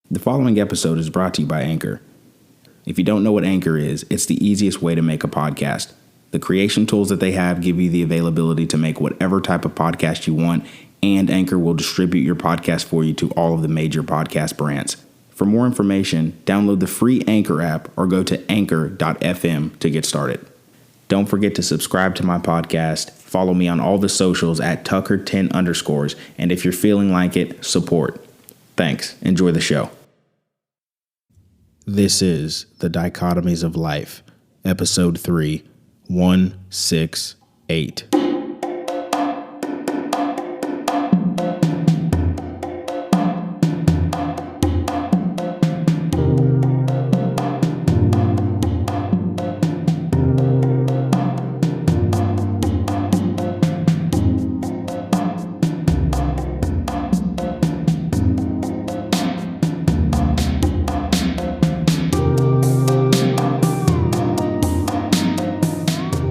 The following episode is brought to you by Anchor. If you don't know what Anchor is, it's the easiest way to make a podcast. The creation tools that they have give you the availability to make whatever type of podcast you want, and Anchor will distribute your podcast for you to all of the major podcast brands. For more information, download the free Anchor app or go to anchor.fm to get started. Don't forget to subscribe to my podcast, follow me on all the socials at Tucker10_, and if you're feeling like it, support. Thanks. Enjoy the show. This is The Dichotomies of Life, Episode 3, 168.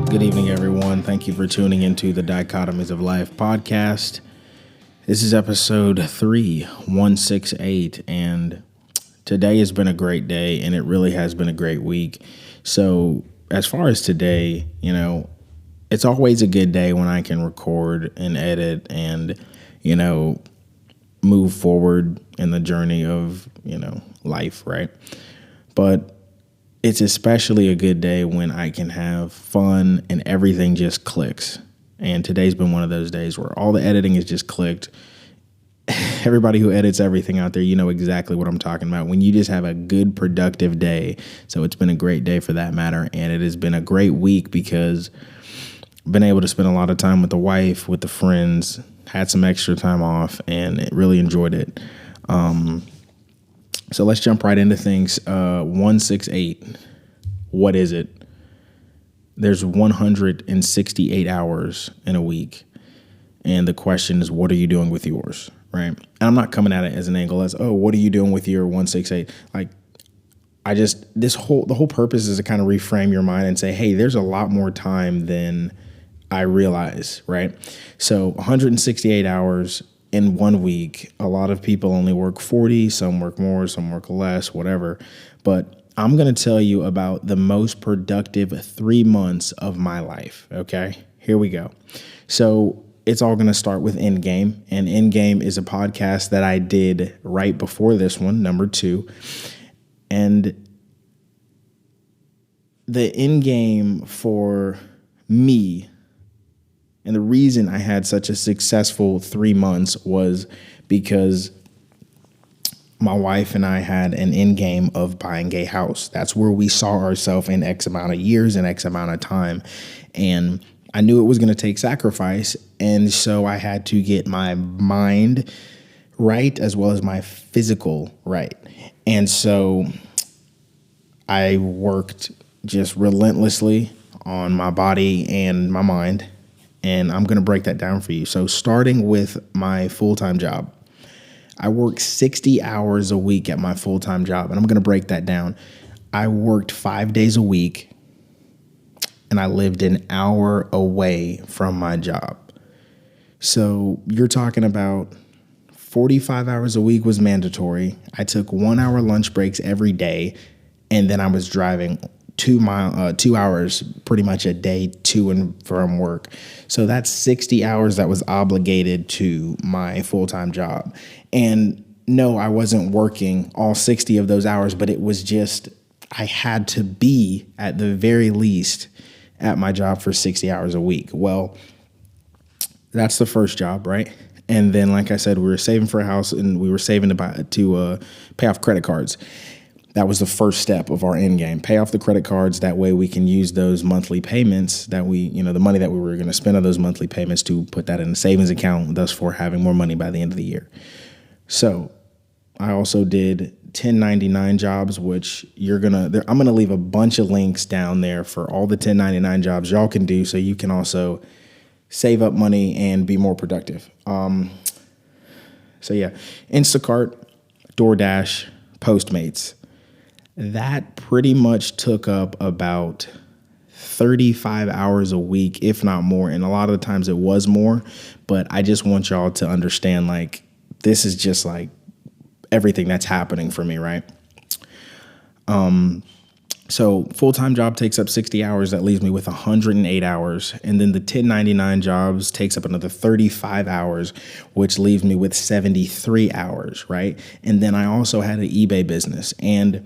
Good evening, everyone. Thank you for tuning into the Dichotomies of Life podcast. This is episode 3, 168, and today has been a great day, and it really has been a great week. So as far as today, it's always a good day when I can record and edit and, move forward in the journey of, life, right? But it's especially a good day when I can have fun and everything just clicks. And today's been one of those days where all the editing is just clicked. Everybody who edits everything out there, you know exactly what I'm talking about. When you just have a good, productive day. So it's been a great day for that matter. And it has been a great week because I've been able to spend a lot of time with the wife, with the friends, had some extra time off, and really enjoyed it. So let's jump right into things. 168. What is it? There's 168 hours in a week. And the question is, what are you doing with yours? Right? And I'm not coming at it as an angle as, what are you doing with your 168? Like, the whole purpose is to kind of reframe your mind and say, hey, there's a lot more time than I realize, right? So 168 hours in 1 week. A lot of people only work 40, some work more, some work less, whatever. But I'm going to tell you about the most productive 3 months of my life, okay? Here we go. So it's all going to start with Endgame, and Endgame is a podcast that I did right before this one, number 2. And the Endgame for me, and the reason I had such a successful 3 months was because my wife and I had an end game of buying a house. That's where we saw ourselves in X amount of years and X amount of time. And I knew it was going to take sacrifice. And so I had to get my mind right as well as my physical right. And so I worked just relentlessly on my body and my mind. And I'm going to break that down for you. So starting with my full-time job, I work 60 hours a week at my full-time job. And I'm going to break that down. I worked 5 days a week and I lived an hour away from my job. So you're talking about 45 hours a week was mandatory. I took 1 hour lunch breaks every day. And then I was driving 2 hours pretty much a day to and from work. So that's 60 hours that was obligated to my full-time job. And no, I wasn't working all 60 of those hours, but it was just, I had to be at the very least at my job for 60 hours a week. Well, that's the first job, right? And then, like I said, we were saving for a house and we were saving to pay off credit cards. That was the first step of our end game. Pay off the credit cards. That way we can use those monthly payments that the money that we were going to spend on those monthly payments to put that in a savings account, thus for having more money by the end of the year. So I also did 1099 jobs, which I'm going to leave a bunch of links down there for all the 1099 jobs y'all can do so you can also save up money and be more productive. So yeah, Instacart, DoorDash, Postmates. That pretty much took up about 35 hours a week, if not more. And a lot of the times it was more, but I just want y'all to understand, like, this is just like everything that's happening for me, right? So full-time job takes up 60 hours. That leaves me with 108 hours. And then the 1099 jobs takes up another 35 hours, which leaves me with 73 hours, right? And then I also had an eBay business. And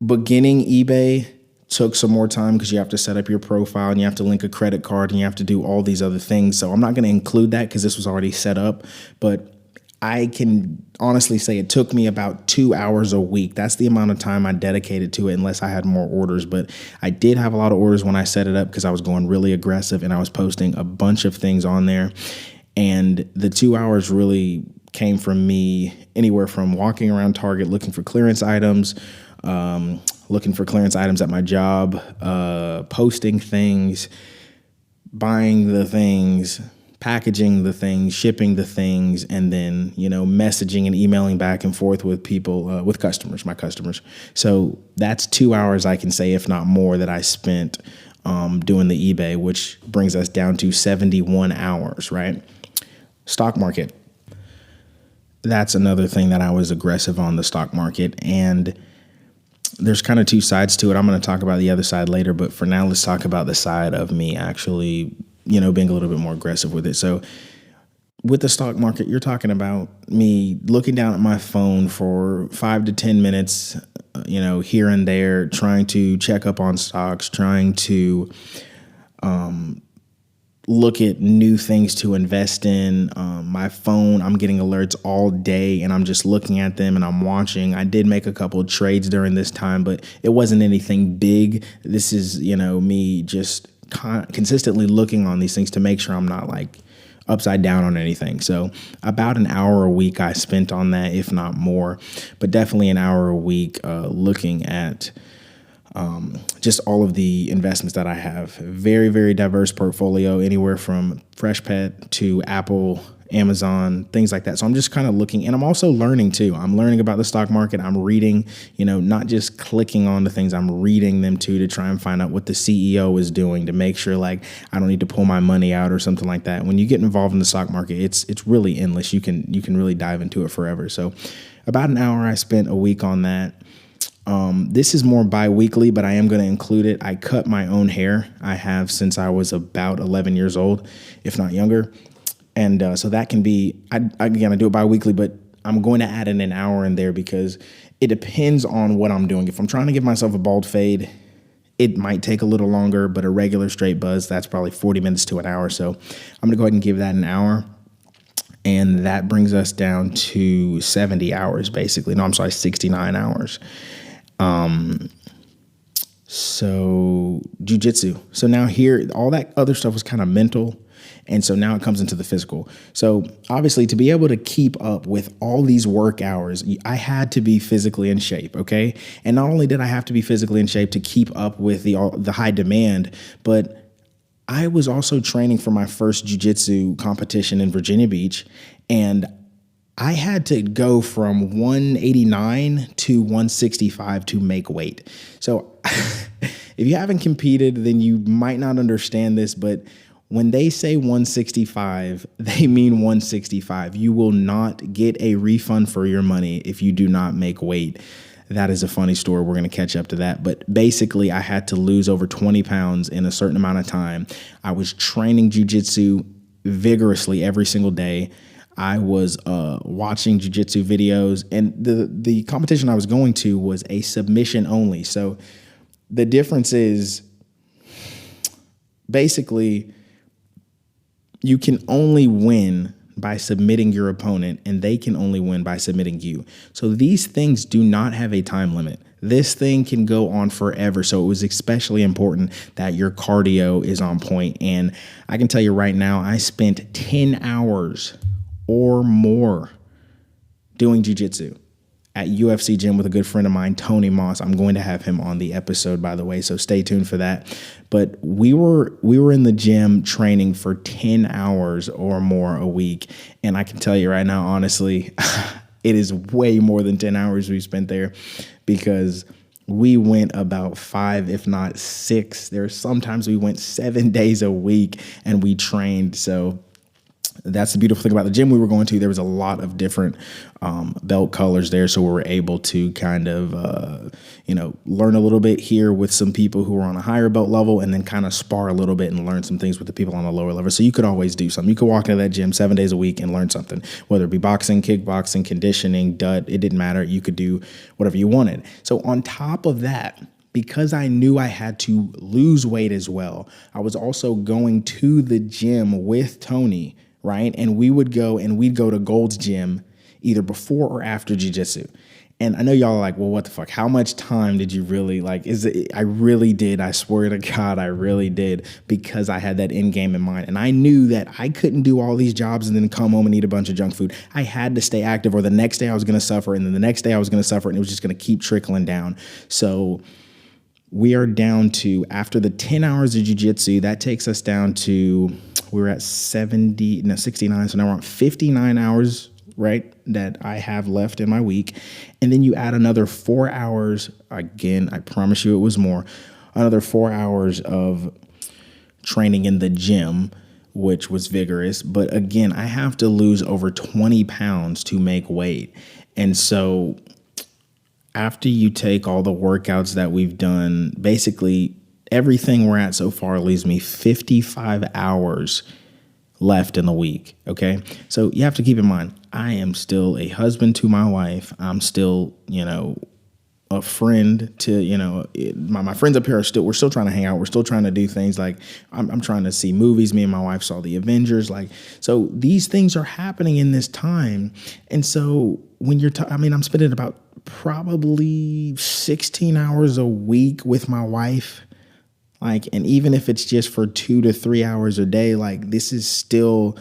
beginning eBay took some more time because you have to set up your profile and you have to link a credit card and you have to do all these other things. So I'm not going to include that because this was already set up. But I can honestly say it took me about 2 hours a week. That's the amount of time I dedicated to it, unless I had more orders. But I did have a lot of orders when I set it up because I was going really aggressive and I was posting a bunch of things on there. And the 2 hours really came from me anywhere from walking around Target looking for clearance items, looking for clearance items at my job, posting things, buying the things, packaging the things, shipping the things, and then, messaging and emailing back and forth with people, with customers, my customers. So that's 2 hours, I can say, if not more, that I spent doing the eBay, which brings us down to 71 hours, right? Stock market. That's another thing that I was aggressive on, the stock market. And there's kind of two sides to it. I'm going to talk about the other side later, but for now, let's talk about the side of me actually being a little bit more aggressive with it. So with the stock market, you're talking about me looking down at my phone for 5 to 10 minutes, here and there, trying to check up on stocks, trying to look at new things to invest in. My phone, I'm getting alerts all day and I'm just looking at them and I'm watching. I did make a couple of trades during this time, but it wasn't anything big. This is, me just consistently looking on these things to make sure I'm not like upside down on anything. So about an hour a week I spent on that, if not more, but definitely an hour a week looking at just all of the investments that I have. Very, very diverse portfolio, anywhere from Freshpet to Apple, Amazon, things like that. So I'm just kind of looking, and I'm also learning too. I'm learning about the stock market. I'm reading, not just clicking on the things, I'm reading them too, to try and find out what the CEO is doing, to make sure like I don't need to pull my money out or something like that. When you get involved in the stock market, it's really endless. You can really dive into it forever. So about an hour I spent a week on that. This is more bi-weekly, but I am going to include it. I cut my own hair. I have since I was about 11 years old, if not younger. And so that can be, I do it bi-weekly, but I'm going to add in an hour in there because it depends on what I'm doing. If I'm trying to give myself a bald fade, it might take a little longer, but a regular straight buzz, that's probably 40 minutes to an hour. So I'm going to go ahead and give that an hour. And that brings us down to 70 hours, basically. No, I'm sorry, 69 hours. So jiu-jitsu. So now here, all that other stuff was kind of mental. And so now it comes into the physical. So obviously to be able to keep up with all these work hours, I had to be physically in shape. Okay. And not only did I have to be physically in shape to keep up with the high demand, but I was also training for my first jiu-jitsu competition in Virginia Beach. And I had to go from 189 to 165 to make weight. So if you haven't competed, then you might not understand this, but when they say 165, they mean 165. You will not get a refund for your money if you do not make weight. That is a funny story. We're going to catch up to that. But basically, I had to lose over 20 pounds in a certain amount of time. I was training jiu-jitsu vigorously every single day. I was watching jiu-jitsu videos, and the competition I was going to was a submission only. So the difference is basically you can only win by submitting your opponent, and they can only win by submitting you. So these things do not have a time limit. This thing can go on forever. So it was especially important that your cardio is on point. And I can tell you right now, I spent 10 hours or more doing jiu-jitsu at UFC gym with a good friend of mine, Tony Moss. I'm going to have him on the episode, by the way, so stay tuned for that. But we were in the gym training for 10 hours or more a week. And I can tell you right now, honestly, it is way more than 10 hours we spent there, because we went about 5, if not 6. Sometimes we went 7 days a week and we trained. So That's the beautiful thing about the gym we were going to. There was a lot of different belt colors there, so we were able to kind of, learn a little bit here with some people who were on a higher belt level, and then kind of spar a little bit and learn some things with the people on the lower level. So you could always do something. You could walk into that gym 7 days a week and learn something, whether it be boxing, kickboxing, conditioning, it didn't matter. You could do whatever you wanted. So on top of that, because I knew I had to lose weight as well, I was also going to the gym with Tony, right? And we'd go to Gold's Gym either before or after jiu-jitsu. And I know y'all are like, well, what the fuck? How much time did you really I really did. I swear to God, I really did, because I had that end game in mind. And I knew that I couldn't do all these jobs and then come home and eat a bunch of junk food. I had to stay active, or the next day I was going to suffer. And then the next day I was going to suffer, and it was just going to keep trickling down. So we are down to, after the 10 hours of jiu-jitsu, that takes us down to, we were at 69. So now we're on 59 hours, right, that I have left in my week. And then you add another 4 hours. Again, I promise you it was more. Another 4 hours of training in the gym, which was vigorous. But again, I have to lose over 20 pounds to make weight. And so after you take all the workouts that we've done, basically everything we're at so far leaves me 55 hours left in the week. Okay. So you have to keep in mind, I am still a husband to my wife. I'm still, a friend to, my friends up here we're still trying to hang out. We're still trying to do things. Like I'm trying to see movies. Me and my wife saw the Avengers. So these things are happening in this time. And so when I'm spending about probably 16 hours a week with my wife. And even if it's just for 2 to 3 hours a day, this is still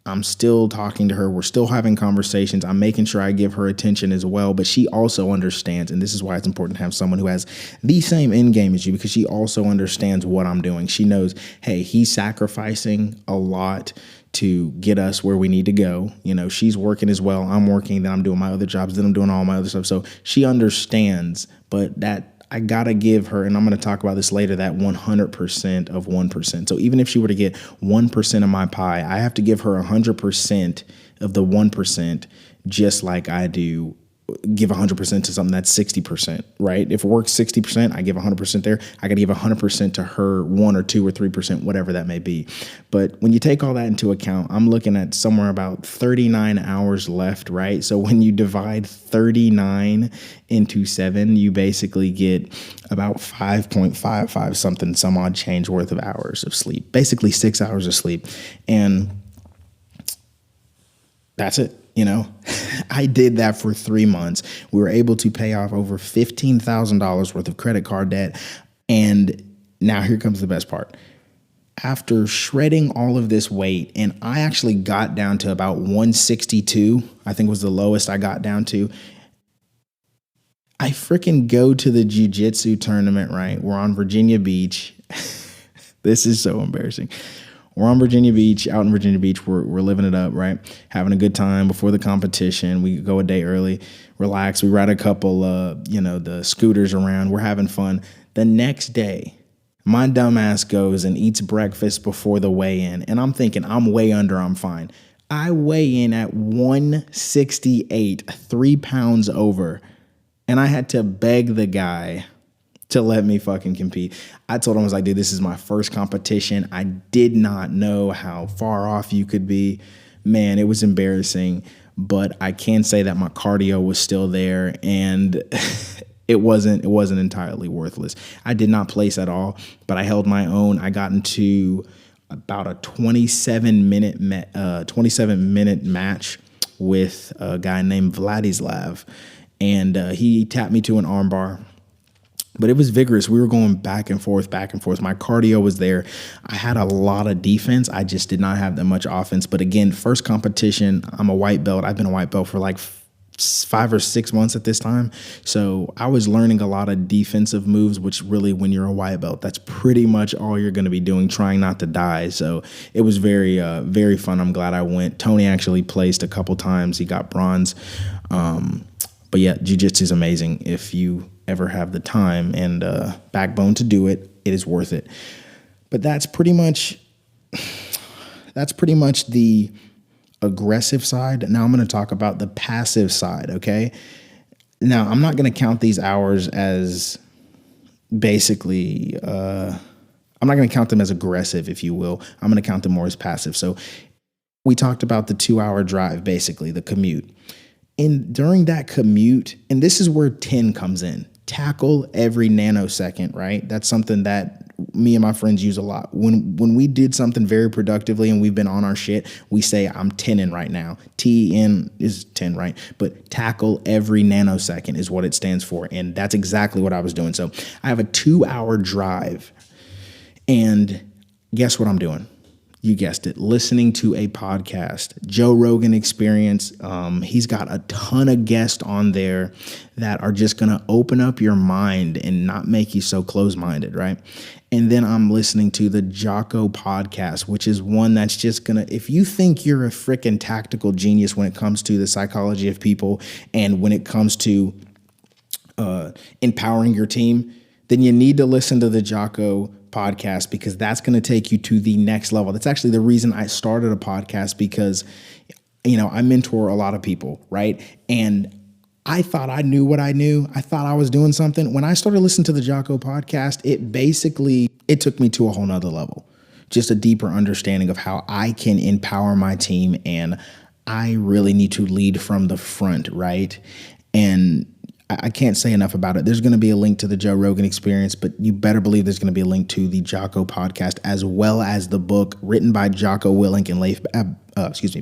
I'm still talking to her. We're still having conversations. I'm making sure I give her attention as well. But she also understands, and this is why it's important to have someone who has the same end game as you, because she also understands what I'm doing. She knows, hey, he's sacrificing a lot to get us where we need to go. She's working as well. I'm working, then I'm doing my other jobs, then I'm doing all my other stuff. So she understands, but that I gotta give her, and I'm going to talk about this later, that 100% of 1%. So even if she were to get 1% of my pie, I have to give her 100% of the 1%, just like I do give 100% to something that's 60%, right? If it works 60%, I give 100% there. I got to give 100% to her, 1 or 2 or 3%, whatever that may be. But when you take all that into account, I'm looking at somewhere about 39 hours left, right? So when you divide 39 into 7, you basically get about 5.55 something, some odd change worth of hours of sleep, basically 6 hours of sleep. And that's it. I did that for 3 months. We were able to pay off over $15,000 worth of credit card debt. And now here comes the best part. After shredding all of this weight, and I actually got down to about 162, I think was the lowest I got down to. I freaking go to the Jiu Jitsu tournament, right? We're on Virginia Beach. This is so embarrassing. We're on Virginia Beach, out in Virginia Beach. We're living it up, right? Having a good time before the competition. We go a day early, relax. We ride a couple, the scooters around. We're having fun. The next day, my dumb ass goes and eats breakfast before the weigh-in. And I'm thinking, I'm way under, I'm fine. I weigh in at 168, 3 pounds over. And I had to beg the guy to let me fucking compete. I told him, I was like, dude, this is my first competition. I did not know how far off you could be. Man, it was embarrassing, but I can say that my cardio was still there, and it wasn't entirely worthless. I did not place at all, but I held my own. I got into about a 27-minute match with a guy named Vladislav, and he tapped me to an armbar. But it was vigorous. We were going back and forth, back and forth. My cardio was there. I had a lot of defense. I just did not have that much offense. But again, first competition, I'm a white belt. I've been a white belt for 5 or 6 months at this time. So I was learning a lot of defensive moves, which really, when you're a white belt, that's pretty much all you're going to be doing, trying not to die. So it was very, very fun. I'm glad I went. Tony actually placed a couple times. He got bronze. But yeah, jiu-jitsu is amazing. If you ever have the time and backbone to do it, it is worth it. But that's pretty much That's pretty much the aggressive side. Now I'm going to talk about the passive side, okay? Now, I'm not going to count these hours as basically, I'm not going to count them as aggressive, if you will. I'm going to count them more as passive. So we talked about the 2-hour drive, basically, the commute. And during that commute, and this is where 10 comes in, tackle every nanosecond, right? That's something that me and my friends use a lot. When we did something very productively and we've been on our shit, we say, I'm 10-ing right now. TN is 10, right? But tackle every nanosecond is what it stands for. And that's exactly what I was doing. So I have a 2-hour drive. And guess what I'm doing? You guessed it, listening to a podcast, Joe Rogan Experience. He's got a ton of guests on there that are just going to open up your mind and not make you so close-minded, right? And then I'm listening to the Jocko podcast, which is one that's just going to, if you think you're a freaking tactical genius when it comes to the psychology of people and when it comes to empowering your team, then you need to listen to the Jocko podcast, because that's going to take you to the next level. That's actually the reason I started a podcast, because, I mentor a lot of people, right? And I thought I knew what I knew. I thought I was doing something. When I started listening to the Jocko podcast, it took me to a whole nother level, just a deeper understanding of how I can empower my team. And I really need to lead from the front, right? And I can't say enough about it. There's going to be a link to the Joe Rogan Experience, but you better believe there's going to be a link to the Jocko podcast, as well as the book written by Jocko Willink and Leif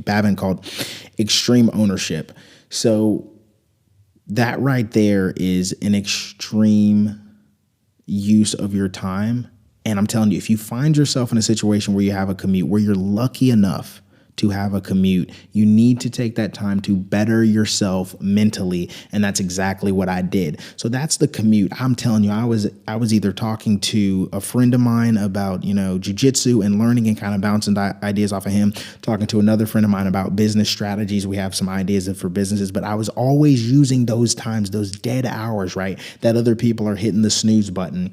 Babin called Extreme Ownership. So that right there is an extreme use of your time. And I'm telling you, if you find yourself in a situation where you have a commute, where you're lucky enough to have a commute, you need to take that time to better yourself mentally. And that's exactly what I did. So that's the commute. I'm telling you, I was either talking to a friend of mine about, jujitsu and learning and kind of bouncing ideas off of him, talking to another friend of mine about business strategies. We have some ideas for businesses, but I was always using those times, those dead hours, right? That other people are hitting the snooze button.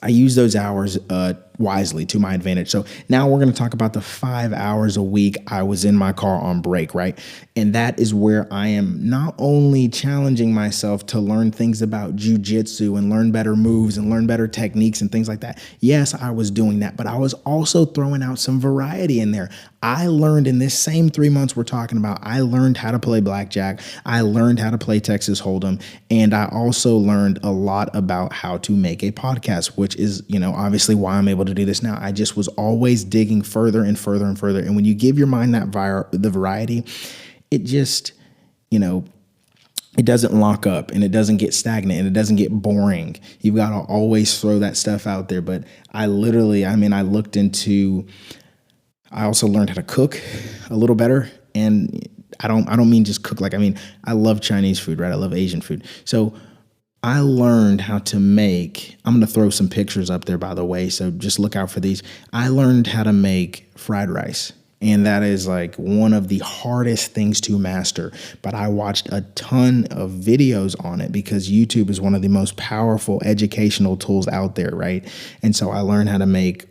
I use those hours wisely to my advantage. So now we're going to talk about the 5 hours a week I was in my car on break, right? And that is where I am not only challenging myself to learn things about jujitsu and learn better moves and learn better techniques and things like that. Yes, I was doing that, but I was also throwing out some variety in there. I learned in this same 3 months we're talking about, I learned how to play blackjack. I learned how to play Texas Hold'em. And I also learned a lot about how to make a podcast, which is, obviously why I'm able to do this now. I just was always digging further and further and further. And when you give your mind that the variety, it just, it doesn't lock up and it doesn't get stagnant and it doesn't get boring. You've got to always throw that stuff out there. But I also learned how to cook a little better. And I don't mean just cook. I love Chinese food, right? I love Asian food. So I learned how to make, I'm going to throw some pictures up there, by the way, so just look out for these. I learned how to make fried rice, and that is like one of the hardest things to master. But I watched a ton of videos on it because YouTube is one of the most powerful educational tools out there, right? And so I learned how to make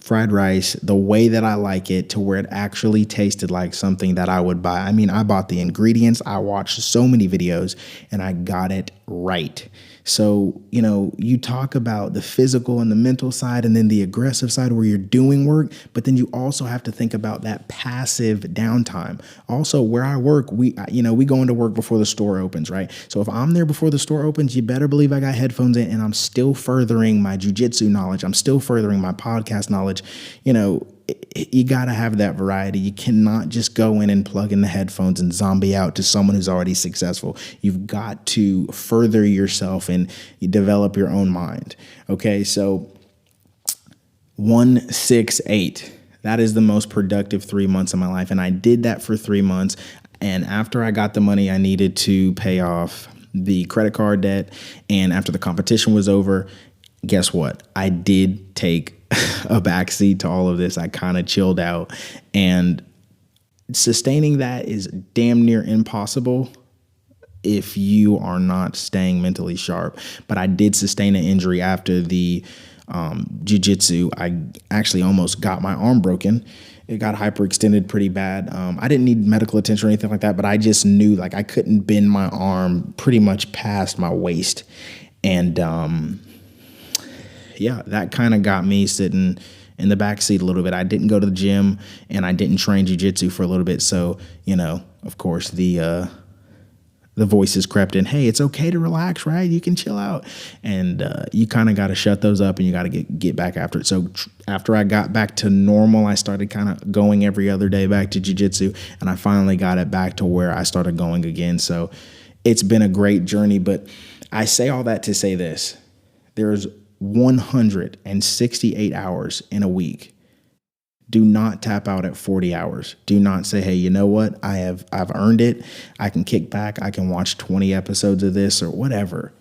fried rice the way that I like it, to where it actually tasted like something that I would buy. I bought the ingredients, I watched so many videos, and I got it right. So, you talk about the physical and the mental side and then the aggressive side where you're doing work, but then you also have to think about that passive downtime. Also, where I work, we go into work before the store opens, right? So if I'm there before the store opens, you better believe I got headphones in and I'm still furthering my jujitsu knowledge. I'm still furthering my podcast knowledge. You got to have that variety. You cannot just go in and plug in the headphones and zombie out to someone who's already successful. You've got to further yourself and you develop your own mind. Okay, so 168. That is the most productive 3 months of my life. And I did that for 3 months. And after I got the money I needed to pay off the credit card debt, and after the competition was over, guess what? I did take a backseat to all of this. I kind of chilled out, and sustaining that is damn near impossible if you are not staying mentally sharp. But I did sustain an injury after the Jiu Jitsu, I actually almost got my arm broken. It got hyperextended pretty bad. I didn't need medical attention or anything like that, but I just knew like I couldn't bend my arm pretty much past my waist. And yeah, that kind of got me sitting in the back seat a little bit. I didn't go to the gym and I didn't train jiu-jitsu for a little bit. So, of course, the voices crept in. Hey, it's okay to relax, right? You can chill out. And you kind of got to shut those up and you got to get back after it. So after I got back to normal, I started kind of going every other day back to jiu-jitsu, and I finally got it back to where I started going again. So it's been a great journey, but I say all that to say this. There's 168 hours in a week. Do not tap out at 40 hours. Do not say, hey, you know what? I've earned it. I can kick back. I can watch 20 episodes of this or whatever.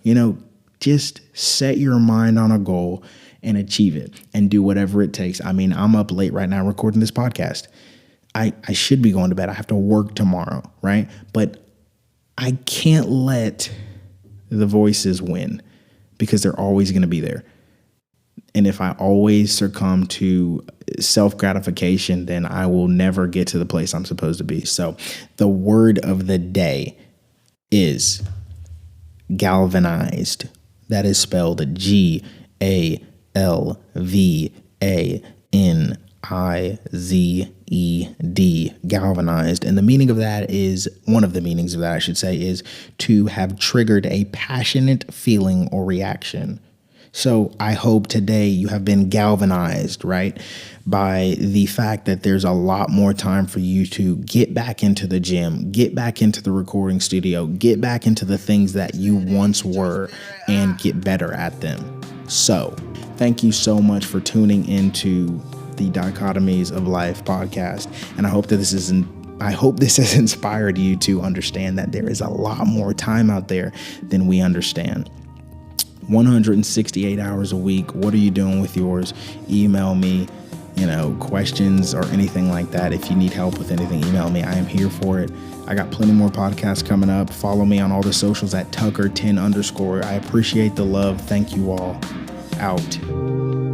Just set your mind on a goal and achieve it and do whatever it takes. I mean, I'm up late right now recording this podcast. I should be going to bed. I have to work tomorrow, right? But I can't let the voices win because they're always going to be there. And if I always succumb to self-gratification, then I will never get to the place I'm supposed to be. So the word of the day is galvanized. That is spelled Galvanized, galvanized. And the meaning of that is, one of the meanings of that, I should say, is to have triggered a passionate feeling or reaction. So I hope today you have been galvanized, right, by the fact that there's a lot more time for you to get back into the gym, get back into the recording studio, get back into the things that you once were and get better at them. So thank you so much for tuning into the Dichotomies of Life podcast. And I hope that this has inspired you to understand that there is a lot more time out there than we understand. 168 hours a week. What are you doing with yours? Email me, questions or anything like that. If you need help with anything, email me. I am here for it. I got plenty more podcasts coming up. Follow me on all the socials at Tucker10_. I appreciate the love. Thank you all. Out.